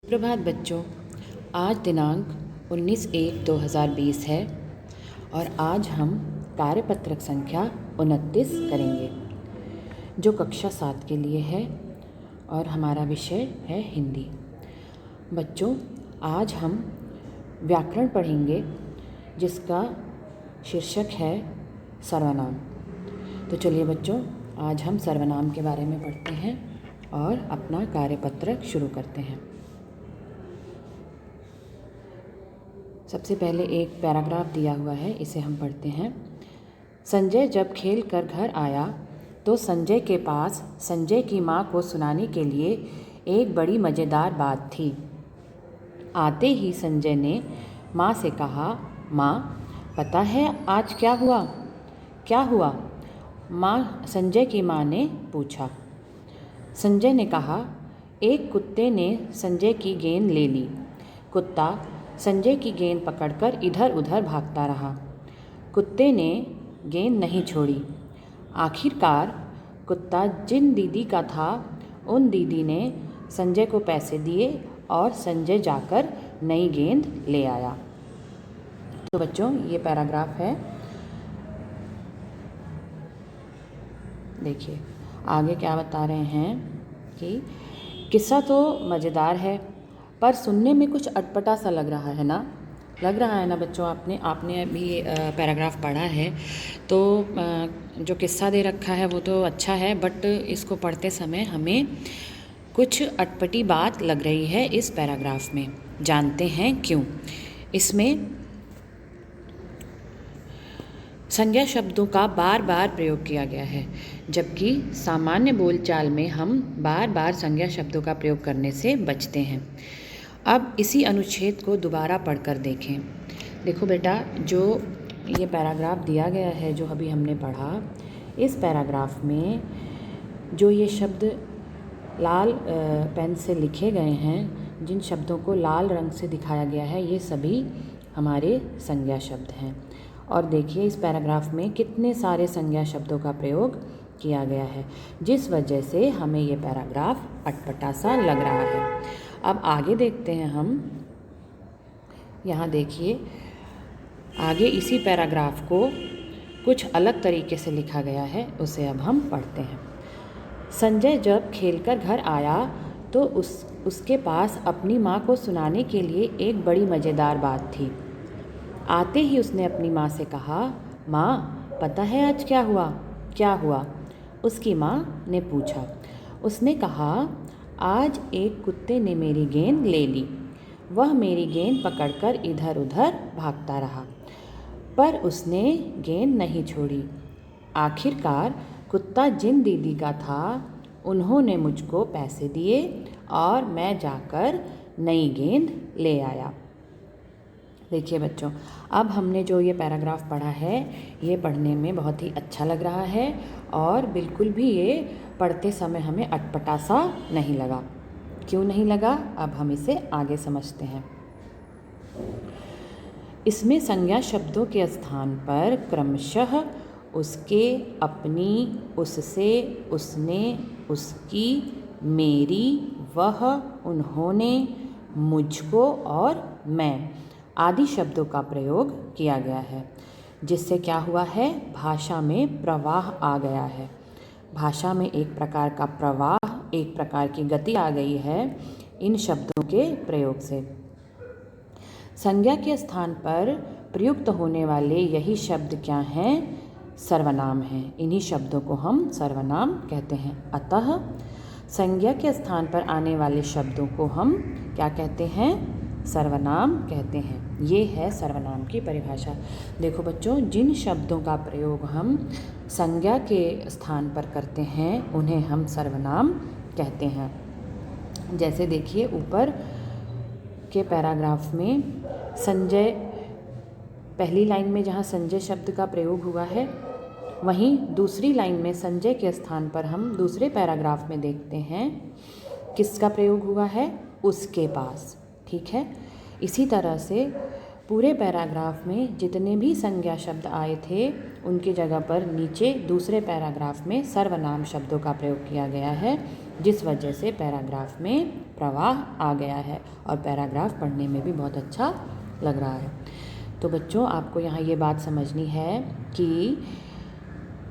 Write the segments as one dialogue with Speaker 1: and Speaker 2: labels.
Speaker 1: प्रभात बच्चों, आज दिनांक 19/1/2020 है और आज हम कार्यपत्रक संख्या 29 करेंगे जो कक्षा 7 के लिए है और हमारा विषय है हिंदी। बच्चों, आज हम व्याकरण पढ़ेंगे जिसका शीर्षक है सर्वनाम। तो चलिए बच्चों, आज हम सर्वनाम के बारे में पढ़ते हैं और अपना कार्यपत्रक शुरू करते हैं। सबसे पहले एक पैराग्राफ दिया हुआ है, इसे हम पढ़ते हैं। संजय जब खेल कर घर आया तो संजय के पास संजय की माँ को सुनाने के लिए एक बड़ी मज़ेदार बात थी। आते ही संजय ने माँ से कहा, माँ, पता है आज क्या हुआ? क्या हुआ? संजय की माँ ने पूछा। संजय ने कहा, एक कुत्ते ने संजय की गेंद ले ली। कुत्ता संजय की गेंद पकड़कर इधर उधर भागता रहा। कुत्ते ने गेंद नहीं छोड़ी। आखिरकार कुत्ता जिन दीदी का था, उन दीदी ने संजय को पैसे दिए और संजय जाकर नई गेंद ले आया। तो बच्चों, ये पैराग्राफ है। देखिए आगे क्या बता रहे हैं कि किस्सा तो मज़ेदार है पर सुनने में कुछ अटपटा सा लग रहा है ना। लग रहा है ना बच्चों, आपने अभी पैराग्राफ पढ़ा है तो जो किस्सा दे रखा है वो तो अच्छा है, बट इसको पढ़ते समय हमें कुछ अटपटी बात लग रही है इस पैराग्राफ में। जानते हैं क्यों। इसमें संज्ञा शब्दों का बार बार प्रयोग किया गया है, जबकि सामान्य बोलचाल में हम बार बार संज्ञा शब्दों का प्रयोग करने से बचते हैं। अब इसी अनुच्छेद को दोबारा पढ़कर देखें। देखो बेटा, जो ये पैराग्राफ दिया गया है जो अभी हमने पढ़ा, इस पैराग्राफ में जो ये शब्द लाल पेन से लिखे गए हैं, जिन शब्दों को लाल रंग से दिखाया गया है, ये सभी हमारे संज्ञा शब्द हैं। और देखिए इस पैराग्राफ में कितने सारे संज्ञा शब्दों का प्रयोग किया गया है, जिस वजह से हमें ये पैराग्राफ अटपटा सा लग रहा है। अब आगे देखते हैं हम। यहाँ देखिए आगे इसी पैराग्राफ को कुछ अलग तरीके से लिखा गया है, उसे अब हम पढ़ते हैं। संजय जब खेलकर घर आया तो उसके पास अपनी माँ को सुनाने के लिए एक बड़ी मज़ेदार बात थी। आते ही उसने अपनी माँ से कहा, माँ, पता है आज क्या हुआ? क्या हुआ? उसकी माँ ने पूछा। उसने कहा, आज एक कुत्ते ने मेरी गेंद ले ली। वह मेरी गेंद पकड़कर इधर उधर भागता रहा, पर उसने गेंद नहीं छोड़ी। आखिरकार कुत्ता जिन दीदी का था, उन्होंने मुझको पैसे दिए और मैं जाकर नई गेंद ले आया। देखिए बच्चों, अब हमने जो ये पैराग्राफ पढ़ा है, ये पढ़ने में बहुत ही अच्छा लग रहा है और बिल्कुल भी ये पढ़ते समय हमें अटपटा सा नहीं लगा। क्यों नहीं लगा, अब हम इसे आगे समझते हैं। इसमें संज्ञा शब्दों के स्थान पर क्रमशः उसके, अपनी, उससे, उसने, उसकी, मेरी, वह, उन्होंने, मुझको और मैं आदि शब्दों का प्रयोग किया गया है, जिससे क्या हुआ है, भाषा में प्रवाह आ गया है। भाषा में एक प्रकार का प्रवाह, एक प्रकार की गति आ गई है इन शब्दों के प्रयोग से। संज्ञा के स्थान पर प्रयुक्त होने वाले यही शब्द क्या हैं? सर्वनाम हैं। इन्हीं शब्दों को हम सर्वनाम कहते हैं। अतः संज्ञा के स्थान पर आने वाले शब्दों को हम क्या कहते हैं? सर्वनाम कहते हैं। ये है सर्वनाम की परिभाषा। देखो बच्चों, जिन शब्दों का प्रयोग हम संज्ञा के स्थान पर करते हैं उन्हें हम सर्वनाम कहते हैं। जैसे देखिए ऊपर के पैराग्राफ में संजय, पहली लाइन में जहाँ संजय शब्द का प्रयोग हुआ है, वहीं दूसरी लाइन में संजय के स्थान पर हम दूसरे पैराग्राफ में देखते हैं किसका प्रयोग हुआ है? उसके पास। ठीक है, इसी तरह से पूरे पैराग्राफ में जितने भी संज्ञा शब्द आए थे उनकी जगह पर नीचे दूसरे पैराग्राफ में सर्वनाम शब्दों का प्रयोग किया गया है, जिस वजह से पैराग्राफ में प्रवाह आ गया है और पैराग्राफ पढ़ने में भी बहुत अच्छा लग रहा है। तो बच्चों, आपको यहाँ ये बात समझनी है कि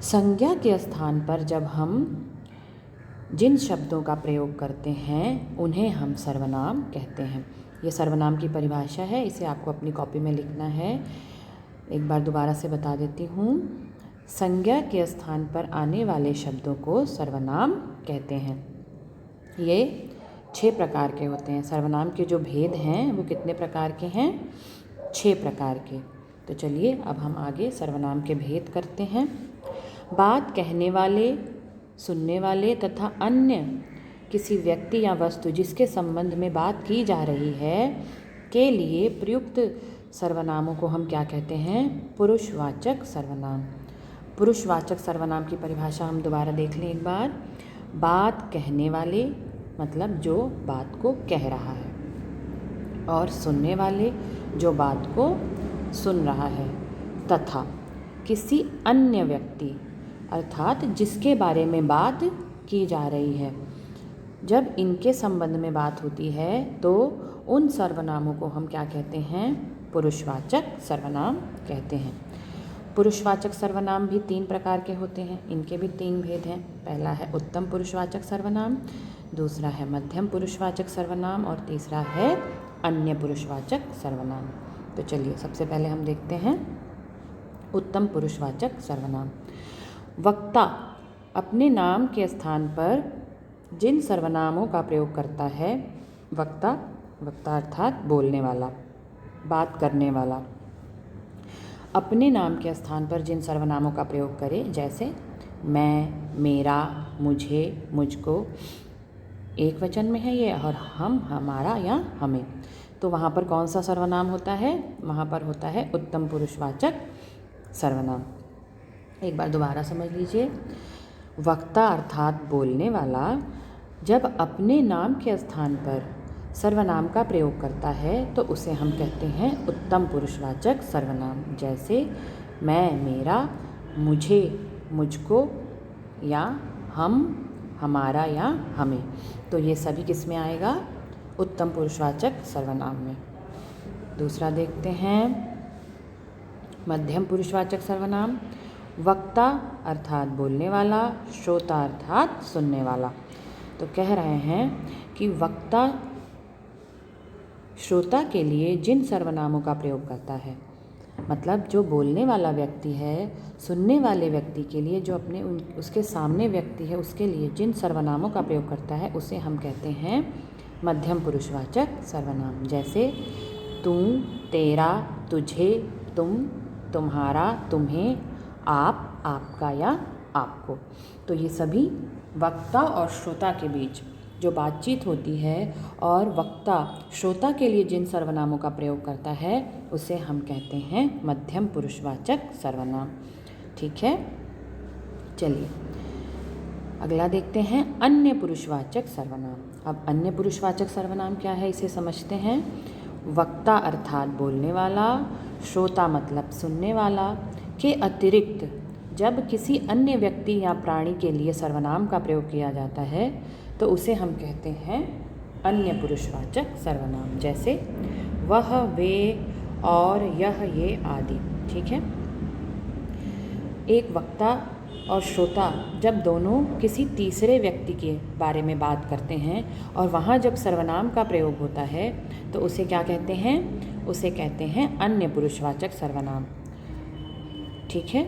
Speaker 1: संज्ञा के स्थान पर जब हम जिन शब्दों का प्रयोग करते हैं उन्हें हम सर्वनाम कहते हैं। ये सर्वनाम की परिभाषा है, इसे आपको अपनी कॉपी में लिखना है। एक बार दोबारा से बता देती हूँ। संज्ञा के स्थान पर आने वाले शब्दों को सर्वनाम कहते हैं। ये 6 प्रकार के होते हैं। सर्वनाम के जो भेद हैं वो कितने प्रकार के हैं? 6 प्रकार के। तो चलिए अब हम आगे सर्वनाम के भेद करते हैं। बात कहने वाले, सुनने वाले तथा अन्य किसी व्यक्ति या वस्तु जिसके संबंध में बात की जा रही है के लिए प्रयुक्त सर्वनामों को हम क्या कहते हैं? पुरुषवाचक सर्वनाम। पुरुषवाचक सर्वनाम की परिभाषा हम दोबारा देख लें एक बार। बात कहने वाले मतलब जो बात को कह रहा है, और सुनने वाले जो बात को सुन रहा है, तथा किसी अन्य व्यक्ति अर्थात जिसके बारे में बात की जा रही है। जब इनके संबंध में बात होती है तो उन सर्वनामों को हम क्या कहते हैं? पुरुषवाचक सर्वनाम कहते हैं। पुरुषवाचक सर्वनाम भी 3 प्रकार के होते हैं। इनके भी 3 भेद हैं। पहला है उत्तम पुरुषवाचक सर्वनाम, दूसरा है मध्यम पुरुषवाचक सर्वनाम और तीसरा है अन्य पुरुषवाचक सर्वनाम। तो चलिए सबसे पहले हम देखते हैं उत्तम पुरुषवाचक सर्वनाम। वक्ता अपने नाम के स्थान पर जिन सर्वनामों का प्रयोग करता है, वक्ता अर्थात बोलने वाला, बात करने वाला, अपने नाम के स्थान पर जिन सर्वनामों का प्रयोग करे, जैसे मैं, मेरा, मुझे, मुझको, एक वचन में है ये, और हम, हमारा या हमें, तो वहाँ पर कौन सा सर्वनाम होता है? वहाँ पर होता है उत्तम पुरुषवाचक सर्वनाम। एक बार दोबारा समझ लीजिए। वक्ता अर्थात बोलने वाला जब अपने नाम के स्थान पर सर्वनाम का प्रयोग करता है तो उसे हम कहते हैं उत्तम पुरुषवाचक सर्वनाम। जैसे मैं, मेरा, मुझे, मुझको, या हम, हमारा या हमें, तो ये सभी किस में आएगा? उत्तम पुरुषवाचक सर्वनाम में। दूसरा देखते हैं मध्यम पुरुषवाचक सर्वनाम। वक्ता अर्थात बोलने वाला, श्रोता अर्थात सुनने वाला। तो कह रहे हैं कि वक्ता श्रोता के लिए जिन सर्वनामों का प्रयोग करता है, मतलब जो बोलने वाला व्यक्ति है, सुनने वाले व्यक्ति के लिए जो अपने उसके सामने व्यक्ति है उसके लिए जिन सर्वनामों का प्रयोग करता है उसे हम कहते हैं मध्यम पुरुषवाचक सर्वनाम। जैसे तू, तेरा, तुझे, तुम, तुम्हारा, तुम्हें, आप, आपका या आपको। तो ये सभी वक्ता और श्रोता के बीच जो बातचीत होती है और वक्ता श्रोता के लिए जिन सर्वनामों का प्रयोग करता है उसे हम कहते हैं मध्यम पुरुषवाचक सर्वनाम। ठीक है, चलिए अगला देखते हैं अन्य पुरुषवाचक सर्वनाम। अब अन्य पुरुषवाचक सर्वनाम क्या है इसे समझते हैं। वक्ता अर्थात बोलने वाला, श्रोता मतलब सुनने वाला के अतिरिक्त जब किसी अन्य व्यक्ति या प्राणी के लिए सर्वनाम का प्रयोग किया जाता है तो उसे हम कहते हैं अन्य पुरुषवाचक सर्वनाम। जैसे वह, वे, और, यह, ये आदि। ठीक है, एक वक्ता और श्रोता जब दोनों किसी तीसरे व्यक्ति के बारे में बात करते हैं और वहाँ जब सर्वनाम का प्रयोग होता है तो उसे क्या कहते हैं? उसे कहते हैं अन्य पुरुषवाचक सर्वनाम। ठीक है,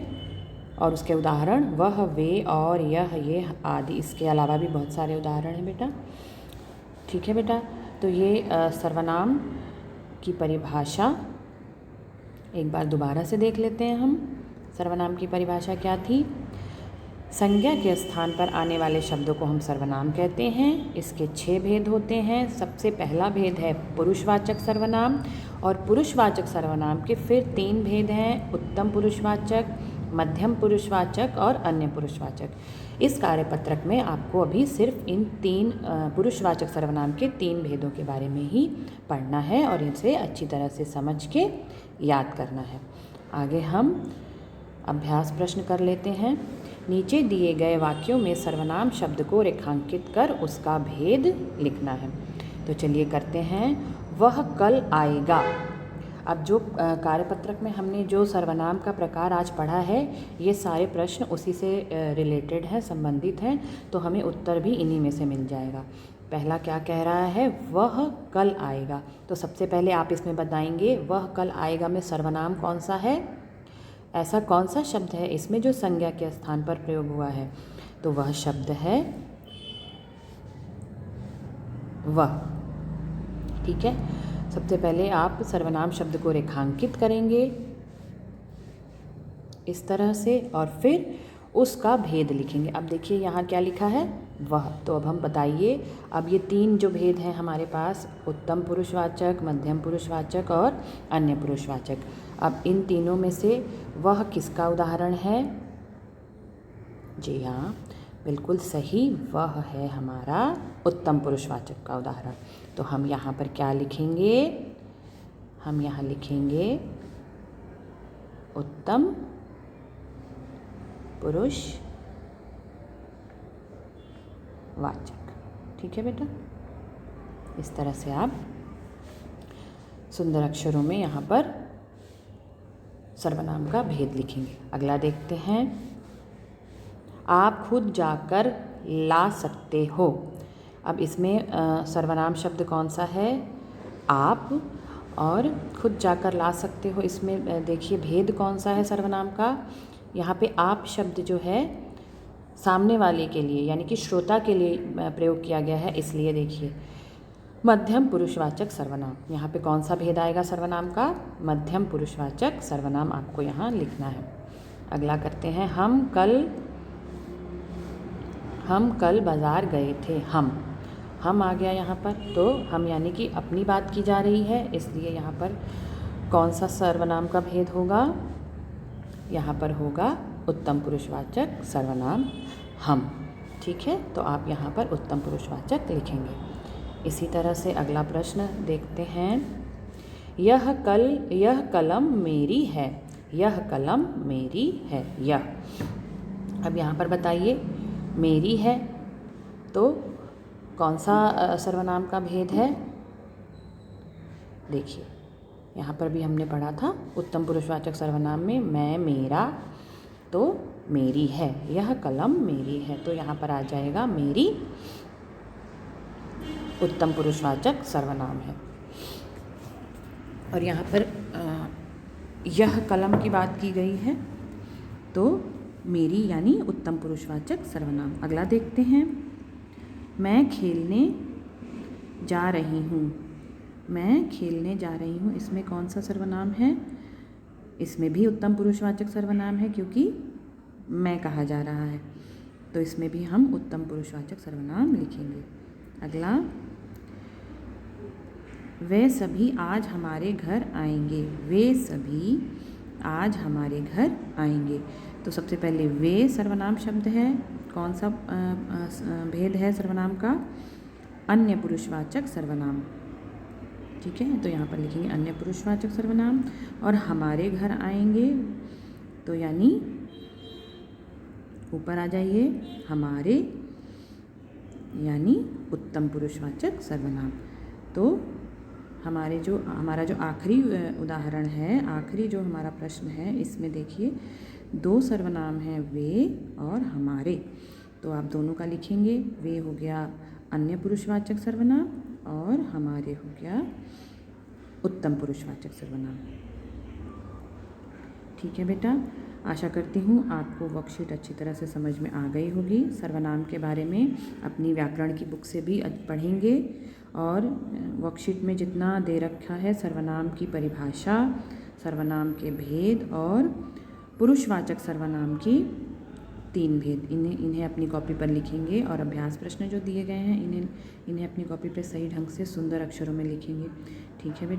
Speaker 1: और उसके उदाहरण वह, वे, और, यह, ये आदि। इसके अलावा भी बहुत सारे उदाहरण हैं बेटा। ठीक है बेटा, तो ये सर्वनाम की परिभाषा एक बार दोबारा से देख लेते हैं हम। सर्वनाम की परिभाषा क्या थी? संज्ञा के स्थान पर आने वाले शब्दों को हम सर्वनाम कहते हैं। इसके 6 भेद होते हैं। सबसे पहला भेद है पुरुषवाचक सर्वनाम, और पुरुषवाचक सर्वनाम के फिर 3 भेद हैं, उत्तम पुरुषवाचक, मध्यम पुरुषवाचक और अन्य पुरुषवाचक। इस कार्यपत्रक में आपको अभी सिर्फ इन 3 पुरुषवाचक सर्वनाम के 3 भेदों के बारे में ही पढ़ना है और इनसे अच्छी तरह से समझ के याद करना है। आगे हम अभ्यास प्रश्न कर लेते हैं। नीचे दिए गए वाक्यों में सर्वनाम शब्द को रेखांकित कर उसका भेद लिखना है। तो चलिए करते हैं। वह कल आएगा। अब जो कार्यपत्रक में हमने जो सर्वनाम का प्रकार आज पढ़ा है, ये सारे प्रश्न उसी से रिलेटेड हैं, संबंधित हैं, तो हमें उत्तर भी इन्हीं में से मिल जाएगा। पहला क्या कह रहा है? वह कल आएगा। तो सबसे पहले आप इसमें बताएंगे वह कल आएगा में सर्वनाम कौन सा है? ऐसा कौन सा शब्द है इसमें जो संज्ञा के स्थान पर प्रयोग हुआ है? तो वह शब्द है वह। ठीक है, सबसे पहले आप सर्वनाम शब्द को रेखांकित करेंगे इस तरह से और फिर उसका भेद लिखेंगे। अब देखिए यहाँ क्या लिखा है? वह। तो अब हम बताइए, अब ये तीन जो भेद हैं हमारे पास, उत्तम पुरुषवाचक, मध्यम पुरुषवाचक और अन्य पुरुषवाचक। अब इन तीनों में से वह किसका उदाहरण है? जी हाँ, बिल्कुल सही, वह है हमारा उत्तम पुरुषवाचक का उदाहरण। तो हम यहाँ पर क्या लिखेंगे? हम यहाँ लिखेंगे उत्तम पुरुषवाचक। ठीक है बेटा, इस तरह से आप सुंदर अक्षरों में यहाँ पर सर्वनाम का भेद लिखेंगे। अगला देखते हैं। आप खुद जाकर ला सकते हो। अब इसमें सर्वनाम शब्द कौन सा है? आप। और खुद जाकर ला सकते हो, इसमें देखिए भेद कौन सा है सर्वनाम का? यहाँ पे आप शब्द जो है सामने वाले के लिए यानी कि श्रोता के लिए प्रयोग किया गया है, इसलिए देखिए मध्यम पुरुषवाचक सर्वनाम। यहाँ पे कौन सा भेद आएगा सर्वनाम का? मध्यम पुरुषवाचक सर्वनाम आपको यहाँ लिखना है। अगला करते हैं। हम कल बाज़ार गए थे। हम आ गया यहाँ पर, तो हम यानी कि अपनी बात की जा रही है, इसलिए यहाँ पर कौन सा सर्वनाम का भेद होगा? यहाँ पर होगा उत्तम पुरुषवाचक सर्वनाम हम। ठीक है, तो आप यहाँ पर उत्तम पुरुषवाचक लिखेंगे। इसी तरह से अगला प्रश्न देखते हैं। यह कलम मेरी है। यह कलम मेरी है। यह। अब यहाँ पर बताइए, मेरी है तो कौन सा सर्वनाम का भेद है? देखिए यहाँ पर भी हमने पढ़ा था उत्तम पुरुषवाचक सर्वनाम में मैं, मेरा, तो मेरी है। यह कलम मेरी है, तो यहाँ पर आ जाएगा मेरी उत्तम पुरुषवाचक सर्वनाम है। और यहाँ पर यह कलम की बात की गई है, तो मेरी यानी उत्तम पुरुषवाचक सर्वनाम। अगला देखते हैं। मैं खेलने जा रही हूँ। मैं खेलने जा रही हूँ, इसमें कौन सा सर्वनाम है? इसमें भी उत्तम पुरुषवाचक सर्वनाम है, क्योंकि मैं कहा जा रहा है, तो इसमें भी हम उत्तम पुरुषवाचक सर्वनाम लिखेंगे। अगला, वे सभी आज हमारे घर आएंगे। वे सभी आज हमारे घर आएंगे। तो सबसे पहले वे सर्वनाम शब्द है, कौन सा भेद है सर्वनाम का? अन्य पुरुषवाचक सर्वनाम। ठीक है, तो यहाँ पर लिखेंगे अन्य पुरुषवाचक सर्वनाम। और हमारे घर आएंगे, तो यानी ऊपर आ जाइए, हमारे यानी उत्तम पुरुषवाचक सर्वनाम। तो हमारा जो आखिरी उदाहरण है, आखिरी जो हमारा प्रश्न है, इसमें देखिए दो सर्वनाम हैं, वे और हमारे। तो आप दोनों का लिखेंगे। वे हो गया अन्य पुरुषवाचक सर्वनाम और हमारे हो गया उत्तम पुरुषवाचक सर्वनाम। ठीक है बेटा, आशा करती हूँ आपको वर्कशीट अच्छी तरह से समझ में आ गई होगी। सर्वनाम के बारे में अपनी व्याकरण की बुक से भी पढ़ेंगे, और वर्कशीट में जितना दे रखा है सर्वनाम की परिभाषा, सर्वनाम के भेद और पुरुषवाचक सर्वनाम की 3 भेद, इन्हें अपनी कॉपी पर लिखेंगे। और अभ्यास प्रश्न जो दिए गए हैं इन्हें अपनी कॉपी पर सही ढंग से सुंदर अक्षरों में लिखेंगे। ठीक है बेटा।